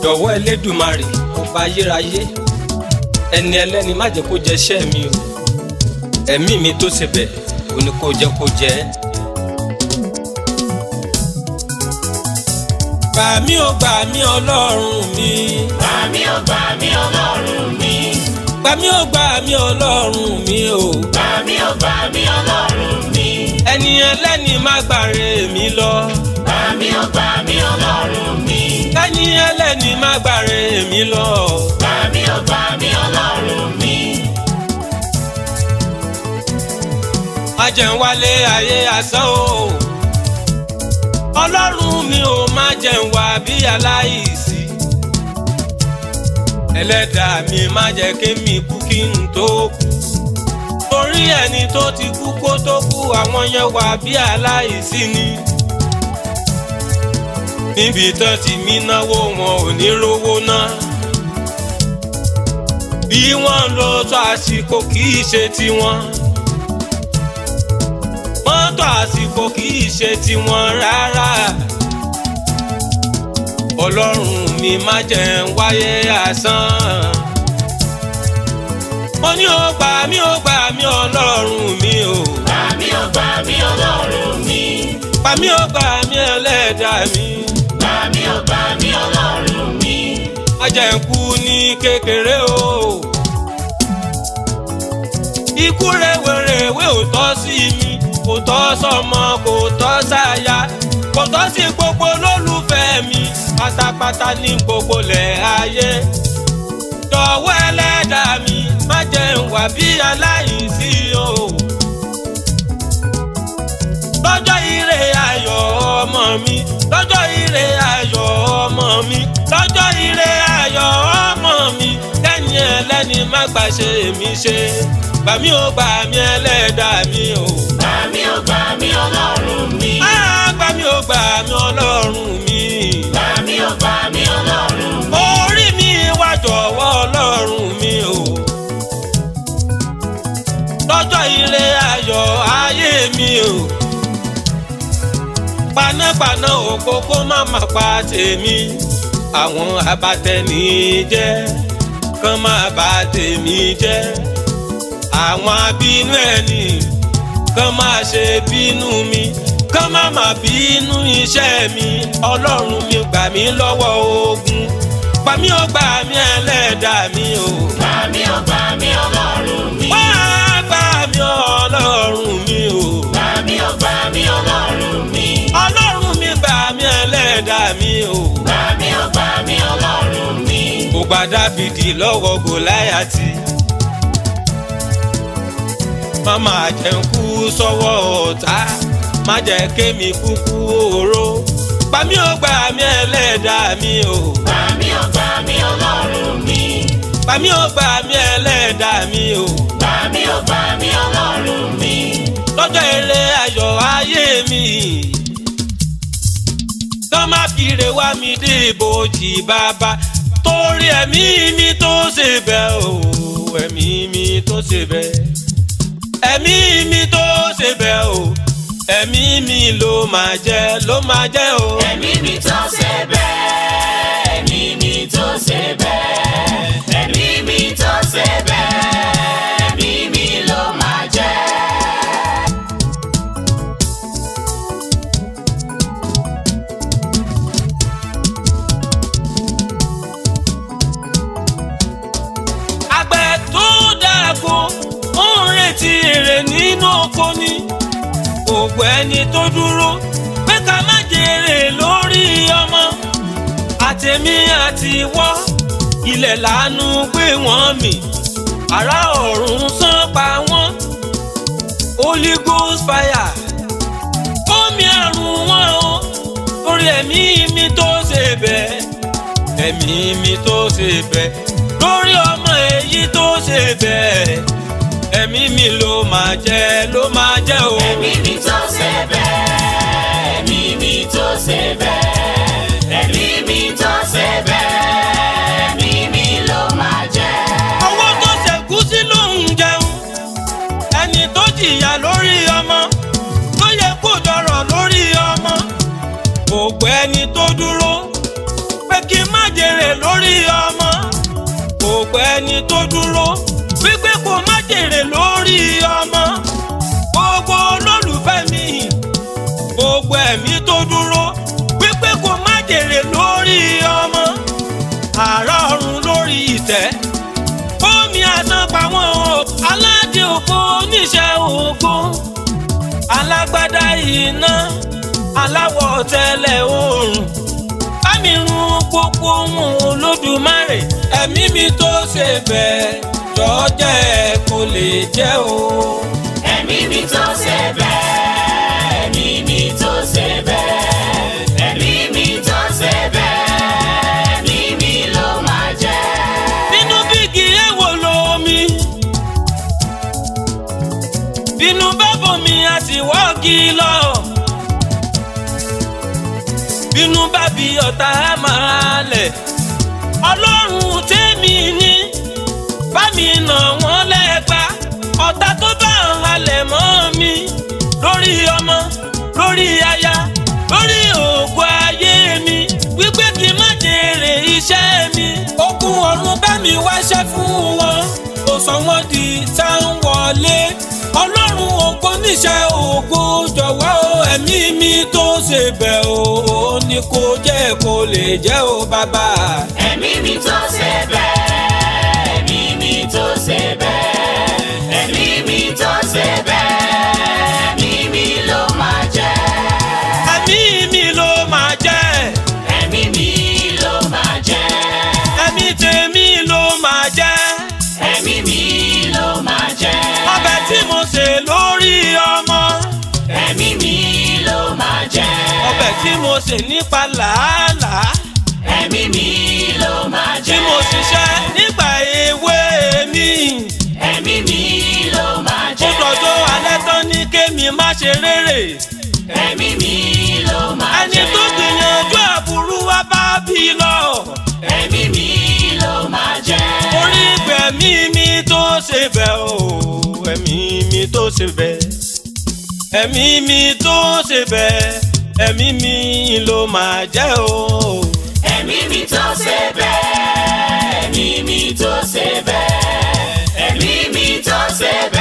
jọ̀wọ́ Elédùmarè ọba ayérayé ẹni ẹlẹ́ni má jẹ́ kó jẹ iṣẹ́ mi o ẹ̀mí mi tó ṣe bẹ̀ ò ní kó jẹ́ kó jẹ́. Gbà mí o gbà mí Ọlọ́run mi. Gbà mí o gbà mí Ọlọ́run mi. Gbà mí o gbà mí Ọlọ́run mi o. Gbà mí o gbà mí Ọlọ́run mi. Ẹni ẹlẹ́ni má gbàre mi lọ. Gbà mí o gbà mí Ọlọ́run mi. Ẹni ẹlẹ́ni má gbàre mi lọ. Gbà mí o gbà mí Ọlọ́run mi. Má jẹ́ n wálé ayé asán o. Ọlọ́run mi ò má jẹ́ n wá bí aláìsí. Ẹlẹ́dàá mi má jẹ́ kémi kú kí n tó kú. Torí ẹni tó ti kú kó tó kú àwọn yẹn wá bí aláìsí ni. Níbi tán ti mí náwó wọn ò ní rówó ná. Bí wọ́n lọ tó àsìkò kì í ṣe tiwọn. Mọ́tò àsìkò kì í ṣe tiwọn rárá. Ọlọ́run mi má jẹ́ n wáyé asán. Mo ní o gbà mí o gbà mí Ọlọ́run mi o. Gbà mí o gbà mí Ọlọ́run mi. Gbà mí o gbà mí Ẹlẹ́dàá mi. Gbà mí o gbà mí Ọlọ́run mi. Má jẹ́ n kú ní kékeré o. Ikú rèwerèwe ò tọ́ sí mi, kò tọ́ sọ́mọ, kò tọ́ sáya, kò tọ́ sí gbogbo olólùfẹ́ mi pátápátá ní gbogbo lẹ̀ ayé. Jọ̀wọ́ Ẹlẹ́dàá mi má jẹ́ n wá bí aláìsí o. Lọ́jọ́ ire ayọ̀ ọmọ mi, lọ́jọ́ ire ayọ̀ ọmọ mi, lọ́jọ́ ire ayọ̀ ọmọ mi, lẹ́ni ẹlẹ́ni má gbàṣe mi ṣe. Gbà mí o gbà mí Ẹlẹ́dàá mi o. Gbà mí o gbà mí Ọlọ́run mi. Gbà mí o gbà mí Ọlọ́run mi. Gbà mí o gbà mí Ọlọ́run mi. Orí mi wá jọ̀wọ́ Ọlọ́run mi o. Lọ́jọ́ ire ayọ̀ ayé mi o. Panápaná òkókó má má pa tèmi. Àwọn abatẹnijẹ́ kán má bà tèmi jẹ́. Àwọn abínú ẹni kán má ṣe bínú mi, kán má má bínú iṣẹ́ mi. Ọlọ́run mi gbà mí lọ́wọ́ ogun. Gbà mí o gbà mí Ẹlẹ́dàá mi o. Gbà mí o gbà mí Ọlọ́run mi. Wá gbà mí Ọlọ́run mi o. Gbà mí o gbà mí Ọlọ́run mi. Ọlọ́run mi gbà mí Ẹlẹ́dàá mi o. Gbà mí o gbà mí Ọlọ́run mi. Ó gbà Dáfídì lọ́wọ́ Gòláyátì. Má má jẹ́ n kú sọ́wọ́ ọ̀tá, má jẹ́ kémi kúkú oró. Gbà mí o gbà mí Ẹlẹ́dàá mi o. Gbà mí o gbà mí Ọlọ́run mi. Gbà mí o gbà mí Ẹlẹ́dàá mi o. Gbà mí o gbà mí Ọlọ́run mi. Lọ́jọ́ ire ayọ̀ ayé mi. Tán má fìrè wá mi dé ibojì bàbá. Torí ẹ̀mí mi tó ṣe bẹ́ẹ̀ o. Ẹ̀mí mi tó ṣe bẹ́ẹ̀. Ẹ̀mí mi tó ṣe bẹ́ẹ̀ o. Ẹ̀mí mi ló máa jẹ́ o. Ẹ̀mí mi tó ṣe bẹ́ẹ̀. Ẹ̀mí mi tó ṣe bẹ́ẹ̀. Ẹ̀mí mi tó ṣe bẹ́ẹ̀. Ẹ̀mí mi ló máa jẹ́. Àgbẹ̀ tó dàgbò ó ń retí èrè nínú oko ni. Gbogbo ẹni tó dúró pé ká má jèrè lórí ọmọ. Àtèmi àti ìwọ ilẹ̀ làánú gbé wọ́n mì. Àrá ọ̀run sán pa wọ́n. Holy Ghost fire kómi àrùn wọn o. Torí ẹ̀mí mi tó ṣe bẹ́ẹ̀. Ẹ̀mí mi tó ṣe bẹ́ẹ̀. Lórí ọmọ èyí tó ṣe bẹ́ẹ̀. Ẹ̀mí mi ló máa jẹ́ o. Ẹ̀mí mi tó ṣe bẹ́ẹ̀. Ẹ̀mí mi tó ṣe bẹ́ẹ̀. Ẹ̀mí mi tó ṣe bẹ́ẹ̀. Ẹ̀mí mi ló máa jẹ́. Ọwọ́ tó ṣẹ̀kú sí ló ń jẹun. Ẹni tó jìyà lórí ọmọ ló yẹ kó dọ̀rọ̀ lórí ọmọ. Gbogbo ẹni tó dúró pé kí n má jèrè lórí ọmọ. Gbogbo ẹni tó dúró wípé kó má jèrè lórí ọmọ. Gbogbo olólùfẹ́ mi, gbogbo ẹ̀mí tó dúró wípé kó má jèrè lórí ọmọ. Àrá ọ̀run lórí ìtẹ́, omi àsán pa wọ́n o. Aládé ògo oníṣẹ́ ògo, alágbádá iná, aláwọ̀ tẹ́lẹ̀ oòrùn. Bámi run gbogbo ohun Olódùmarè, ẹ̀mí mi tó ṣe bẹ́ẹ̀ jọ̀ọ́ jẹ́ kó lè jẹ́ o. Ẹ̀mí mi tó ṣe bẹ́ẹ̀, ẹ̀mí mi tó ṣe bẹ́ẹ̀, ẹ̀mí mi tó ṣe bẹ́ẹ̀, ẹ̀mí mi ló máa jẹ́. Bínú bígi èwo lomi, bínú bá bomi a sì wọ́ọ̀gì lọ. Bínú bá bí ọ̀tá máa lẹ̀. Ọlọ́run tèmi ní bá mi nà wọ́n lẹ́gba. Ọ̀tá tó bá ń halẹ̀ mọ́ mi lórí ọmọ, lórí aya, lórí ògo ayé mi, wípé kí n má jèrè iṣẹ́ mi. Ogun ọ̀run bá mi wáṣẹ́ fún wọn, ó sọ wọ́n di táwọn wọlé. Ọlọ́run ògo níṣẹ́ ògo, jọ̀wọ́ ẹ̀mí mi tó ṣe bẹ́ẹ̀ o ní kó jẹ́ kó lè jẹ́ o bàbá. Ẹ̀mí mi tó ṣe bẹ́ẹ̀, ẹ̀mí mi tó ṣe bẹ́ẹ̀, ẹ̀mí mi tó ṣe bẹ́ẹ̀, ẹ̀mí mi ló máa jẹ́. Ẹ̀mí mi ló máa jẹ́. Ẹ̀mí mi ló máa jẹ́. Ẹ̀mí tèmi ló máa jẹ́. Ẹ̀mí mi ló máa jẹ́. Ọbẹ̀ tí mo sè lórí ọmọ. Ẹ̀mí mi ló máa jẹ́. Ọbẹ̀ tí mo sè nípa làálàá. Ẹ̀mí mi ló máa Tí jẹ́. mo ṣiṣẹ́ nígbà èwe mi. Ẹ̀mí mi ló máa Ó jẹ́. dọ̀jọ́ alẹ́ tán ní kémi má ṣe rere. Ẹ̀mí mi ló máa Ẹni jẹ́. tó gbìyànjú àbúrú wá bá bí lọ. Ẹ̀mí mi ló máa jẹ́. Orí ìgbẹ̀mí mi tó ṣe bẹ́ẹ̀ o. Ẹ̀mí mi tó ṣe bẹ́ẹ̀. Ẹ̀mí mi tó ṣe bẹ́ẹ̀. Ẹ̀mí mi ló máa jẹ́ o. Ẹ̀mí mi tó ṣe bẹ́ẹ̀, ẹ̀mí mi tó ṣe bẹ́ẹ̀, ẹ̀mí mi tó ṣe bẹ́ẹ̀.